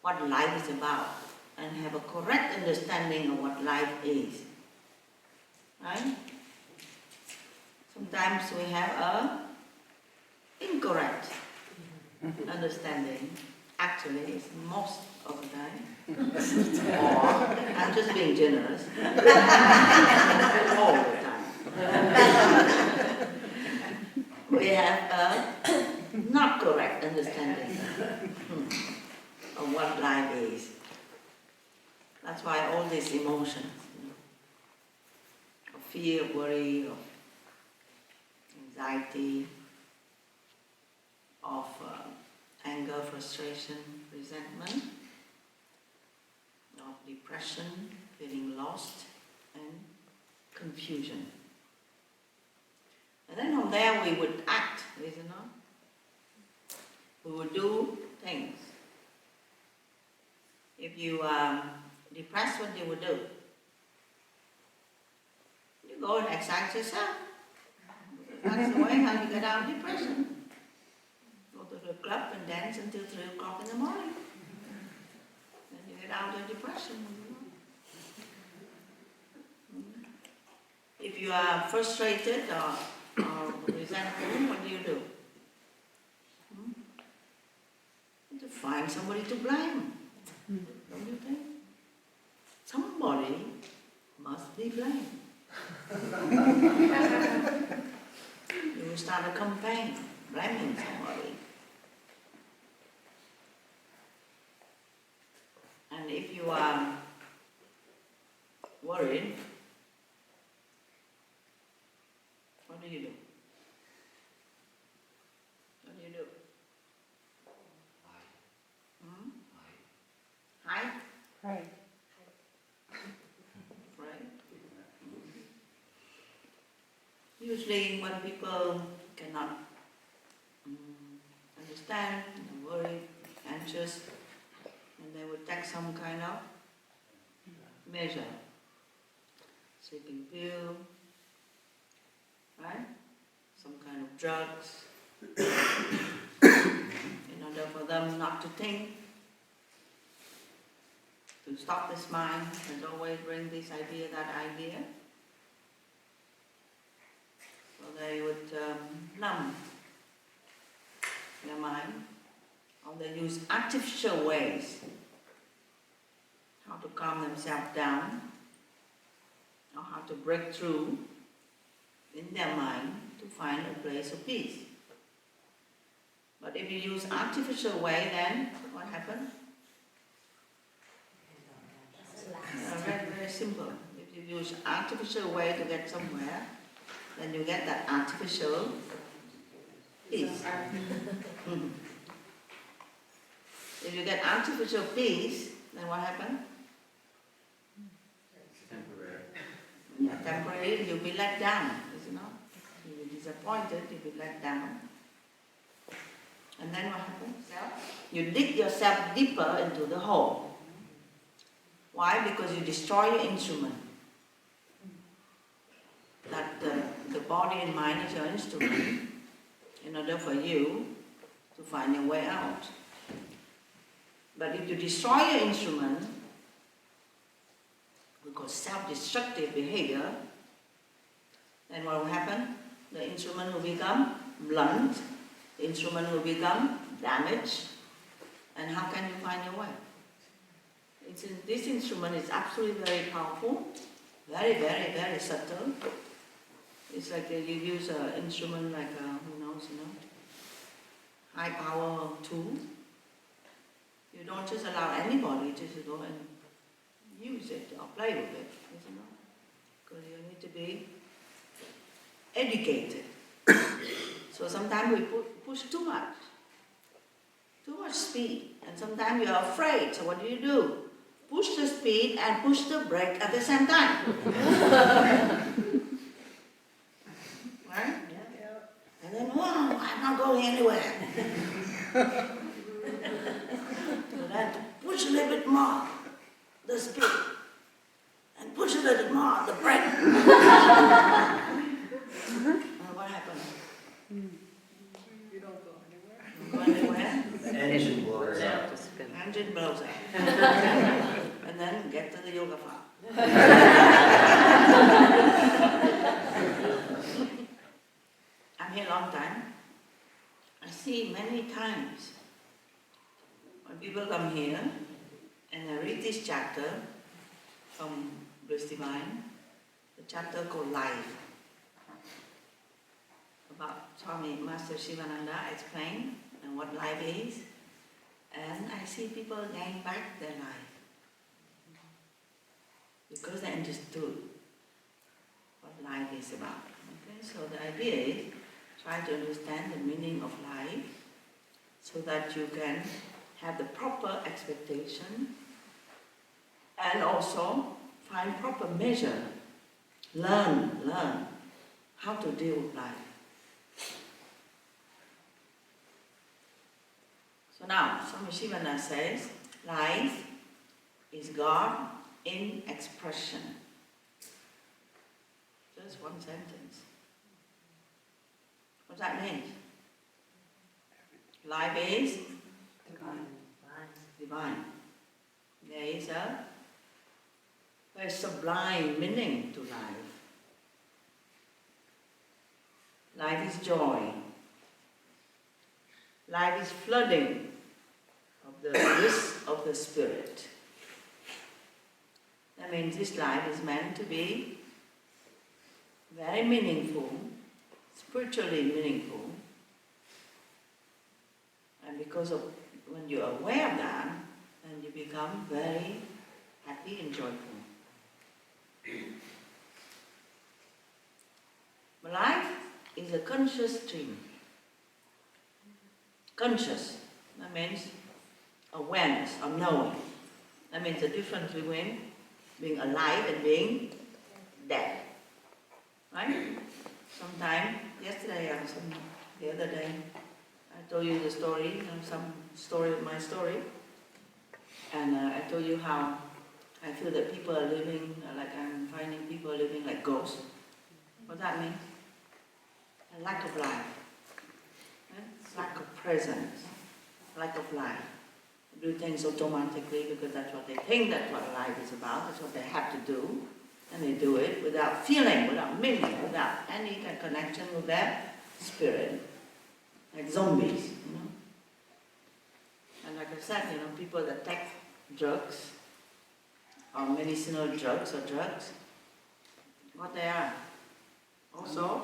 what life is about and have a correct understanding of what life is. Right? Sometimes we have a incorrect understanding. Actually, it's most of the time. Or, I'm just being generous, all the time. We have a not correct understanding of what life is. That's why all these emotions, of fear, worry, of anxiety, of anger, frustration, resentment, of depression, feeling lost, and confusion. And then from there we would act, is it not? We would do things. If you are depressed, what you would do? You go and exercise yourself. That's the way how you get out of depression. Go to the club and dance until 3 o'clock in the morning. Then you get out of depression. If you are frustrated or resentful, what do? You have to find somebody to blame. Don't you think? Somebody must be blamed. You will start a campaign blaming somebody. And if you are worried, what do you do? What do you do? Hide? Right. Right? Usually when people cannot understand, worried, anxious, and they would take some kind of measure. Sleeping pill, right? Some kind of drugs, in order for them not to think, to stop this mind and always bring this idea, that idea. So they would numb their mind, or they use artificial ways how to calm themselves down, or how to break through in their mind to find a place of peace. But if you use artificial way, then what happens? Very, very simple. If you use artificial way to get somewhere, then you get that artificial peace. If you get artificial peace, then what happens? Temporary. Yeah, temporarily you'll be let down, is it not? You'll be disappointed, you'll be let down. And then what happens? You dig yourself deeper into the hole. Why? Because you destroy your instrument. That the body and mind is your instrument in order for you to find your way out. But if you destroy your instrument, because self-destructive behavior, then what will happen? The instrument will become blunt, the instrument will become damaged, and how can you find your way? This instrument is absolutely very powerful, very, very, very subtle. It's like you use an instrument like, who knows, high power tool. You don't just allow anybody to just go and use it or play with it, isn't it? Because you need to be educated. So sometimes we push too much speed, and sometimes you're afraid. So what do? Push the speed and push the brake at the same time. Right? Yeah. And then, whoa, I'm not going anywhere. So then push a little bit more the speed, and push a little more the brake. And what happens? You don't go anywhere. You go anywhere? The engine blows up. To spin. Huh? engine blows up. And then get to the yoga farm. I'm here a long time. I see many times when people come here and I read this chapter from Bliss Divine, the chapter called Life. About Swami Master Sivananda explained and what life is, and I see people gain back their life because they understood what life is about. Okay? So the idea is try to understand the meaning of life so that you can have the proper expectation and also find proper measure. Learn how to deal with life. So now, Swami Sivananda says, life is God in expression. Just one sentence. What does that mean? Life is divine. There is a very sublime meaning to life. Life is joy. Life is flooding of the bliss of the spirit. That means this life is meant to be very meaningful, spiritually meaningful. And because of when you're aware of that, then you become very happy and joyful. But life is a conscious stream. Conscious, that means awareness or knowing. That means the difference between being alive and being dead. Right? Sometime, yesterday or the other day, I told you the story, some story of my story. And I told you how I feel that people are living, like I'm finding people are living like ghosts. What that means? A lack of life. Lack of presence, lack of life. They do things automatically because that's what they think, that's what life is about, that's what they have to do. And they do it without feeling, without meaning, without any kind of connection with their spirit. Like zombies, you know. And like I said, you know, people that take drugs, or medicinal drugs or drugs, what they are? Also,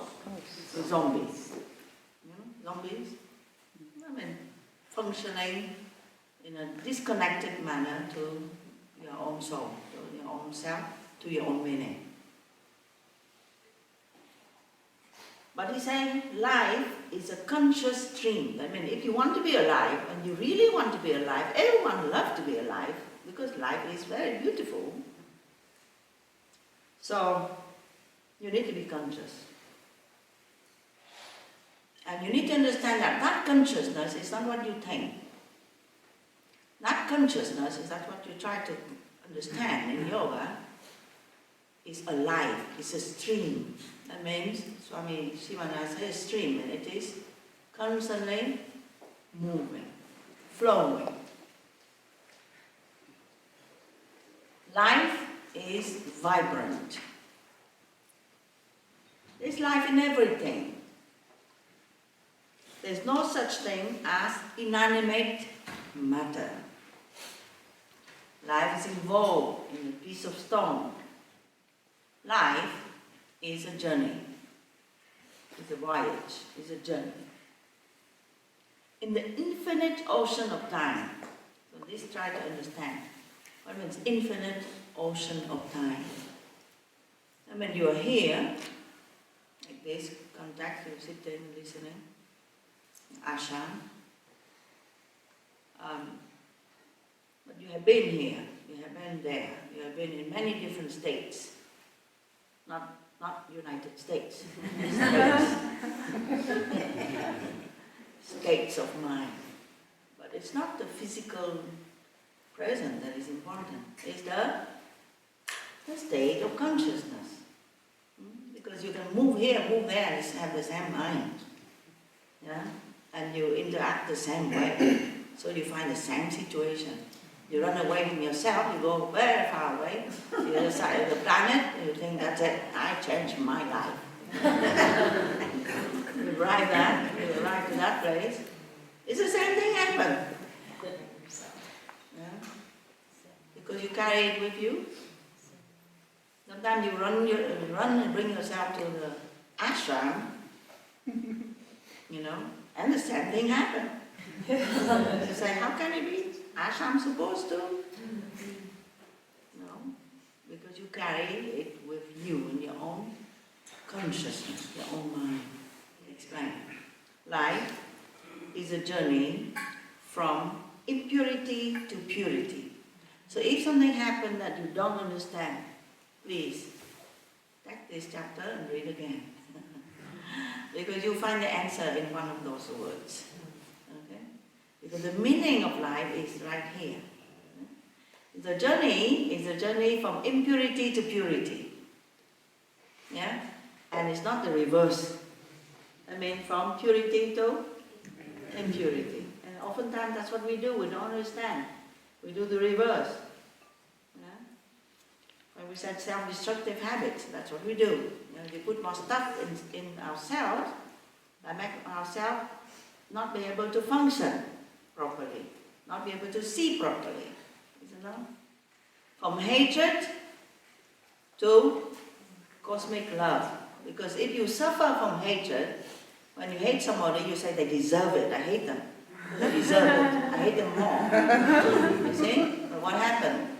zombies. You know, zombies. I mean, functioning in a disconnected manner to your own soul, to your own self, to your own meaning. But he's saying life is a conscious stream. I mean, if you want to be alive, and you really want to be alive, everyone loves to be alive, because life is very beautiful. So, you need to be conscious. And you need to understand that that consciousness is not what you think. That consciousness is that what you try to understand in yoga is alive, it's a stream. That means, Swami Sivananda says stream, and it is constantly moving, flowing. Life is vibrant. There's life in everything. There's no such thing as inanimate matter. Life is involved in a piece of stone. Life is a journey. It's a voyage. It's a journey. In the infinite ocean of time, so this try to understand. What means infinite ocean of time? I mean, you are here, like this, contact, you're sitting, listening, ashram. But you have been here, you have been there, you have been in many different states. Not United States. States of mind. But it's not the physical present that is important. It's the state of consciousness. Because you can move here, move there, and have the same mind. Yeah? And you interact the same way. So you find the same situation. You run away from yourself, you go very far away, to the other side of the planet, you think that's it, I changed my life. You arrive to that place, it's the same thing happen. Yeah? Because you carry it with you. Sometimes you run and bring yourself to the ashram, and the same thing happen. You say, how can it be? Ashram supposed to? No, because you carry it with you in your own consciousness, your own mind. Explain. Life is a journey from impurity to purity. So if something happened that you don't understand, please take this chapter and read again. Because you'll find the answer in one of those words. Okay? Because the meaning of life is right here. The journey is a journey from impurity to purity. Yeah? And it's not the reverse. I mean, from purity to impurity. And oftentimes that's what we do. We don't understand. We do the reverse. Yeah? When we said self-destructive habits, that's what we do. We put more stuff in ourselves that make ourselves not be able to function properly, not be able to see properly. Isn't it? From hatred to cosmic love. Because if you suffer from hatred, when you hate somebody, you say they deserve it. I hate them. They deserve it. I hate them more. You see? But what happened?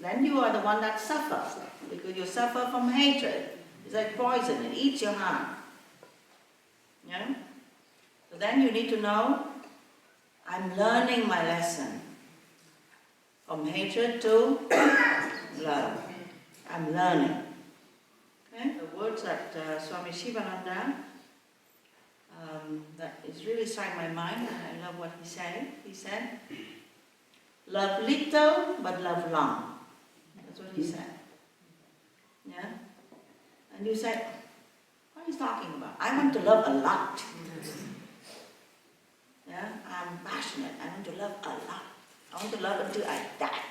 Then you are the one that suffers. Because you suffer from hatred. It's like poison. It eats your heart. Yeah? So then you need to know, I'm learning my lesson. From hatred to love. I'm learning. Okay? The words that Swami Sivananda, that is really struck my mind, and I love what he said. He said, love little but love long. That's what he said. Yeah? And you say, what is he talking about? I want to love a lot. Yeah? I'm passionate. I want to love a lot. I want to love until I die.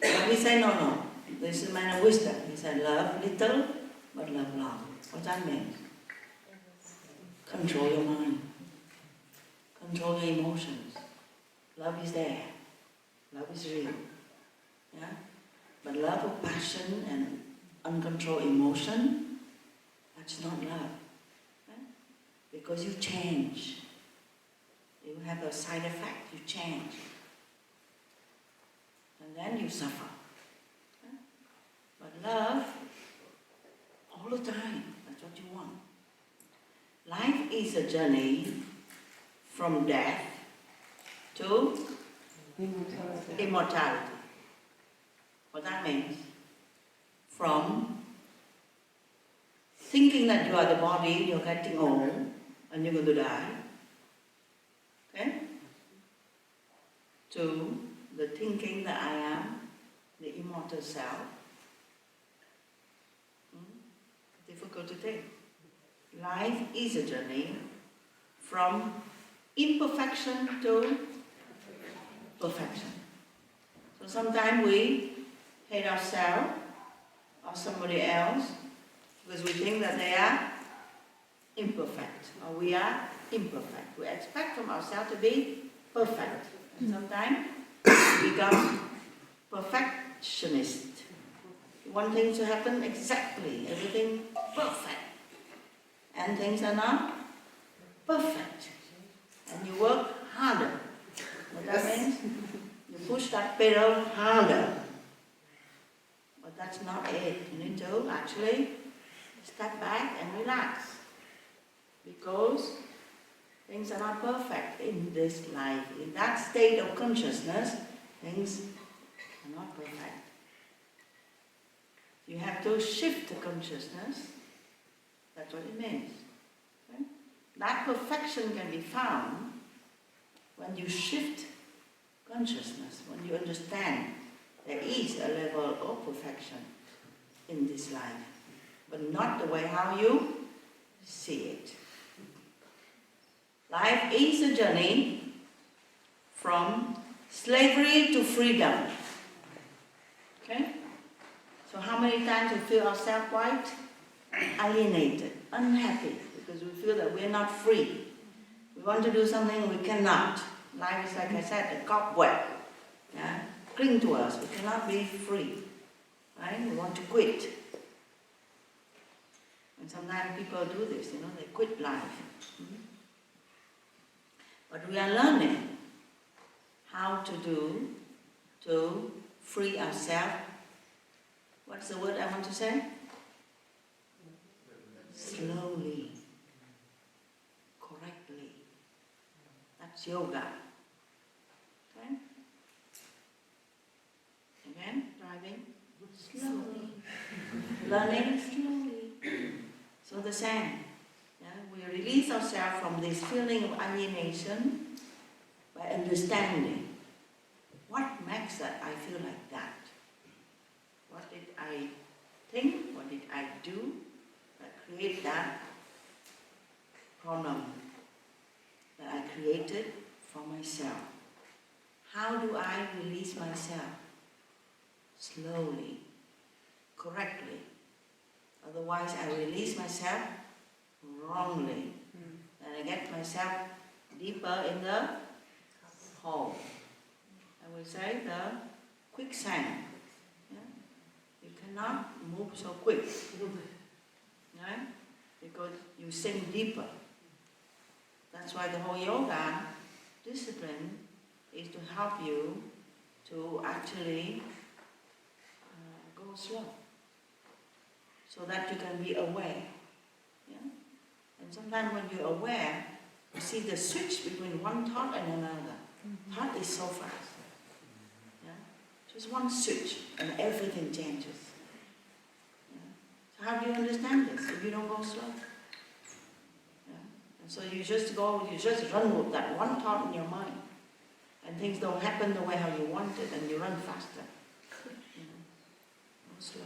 But he said, no. This is a man of wisdom. He said, love little, but love long. What that means? Control your mind. Control your emotions. Love is there. Love is real. Yeah? But love of passion and uncontrolled emotion, that's not love. Yeah? Because you change. You have a side effect, you change. And then you suffer. Yeah? But love, all the time, that's what you want. Life is a journey from death to immortality. What that means? From thinking that you are the body, you're getting old, and you're going to die, okay? To the thinking that I am the immortal self. Difficult to think. Life is a journey from imperfection to perfection. So sometimes we hate ourselves or somebody else because we think that they are imperfect or we are imperfect. We expect from ourselves to be perfect. And sometimes we become perfectionist. We want things to happen exactly, everything perfect. And things are not perfect. And you work harder. What that means? You push that pedal harder. But that's not it. You need to actually step back and relax. Because things are not perfect in this life. In that state of consciousness, things are not perfect. You have to shift the consciousness. That's what it means. Okay? That perfection can be found when you shift consciousness, when you understand there is a level of perfection in this life, but not the way how you see it. Life is a journey from slavery to freedom. Okay? So how many times we feel ourselves quite alienated, unhappy, because we feel that we're not free. We want to do something we cannot. Life is, like I said, a cobweb. Yeah? Cling to us. We cannot be free. Right? We want to quit. And sometimes people do this, they quit life. But we are learning how to free ourselves. What's the word I want to say? Slowly. Correctly. That's yoga. Okay? Again, driving. Slowly. Learning slowly. So the same. Yeah? We release ourselves from this feeling of alienation by understanding what makes that I feel like that. What did I think? What did I do that create that problem that I created for myself? How do I release myself? Slowly, correctly. Otherwise, I release myself wrongly. And I get myself deeper in the hole. I will say the quicksand. Yeah? You cannot move so quick. Right? Because you sink deeper. That's why the whole yoga discipline is to help you to actually go slow. So that you can be aware. Yeah? And sometimes when you're aware, you see the switch between one thought and another. Thought is so fast. Yeah? Just one switch and everything changes. Yeah? So how do you understand this if you don't go slow? Yeah? And so you just run with that one thought in your mind. And things don't happen the way how you want it and you run faster. Go slow.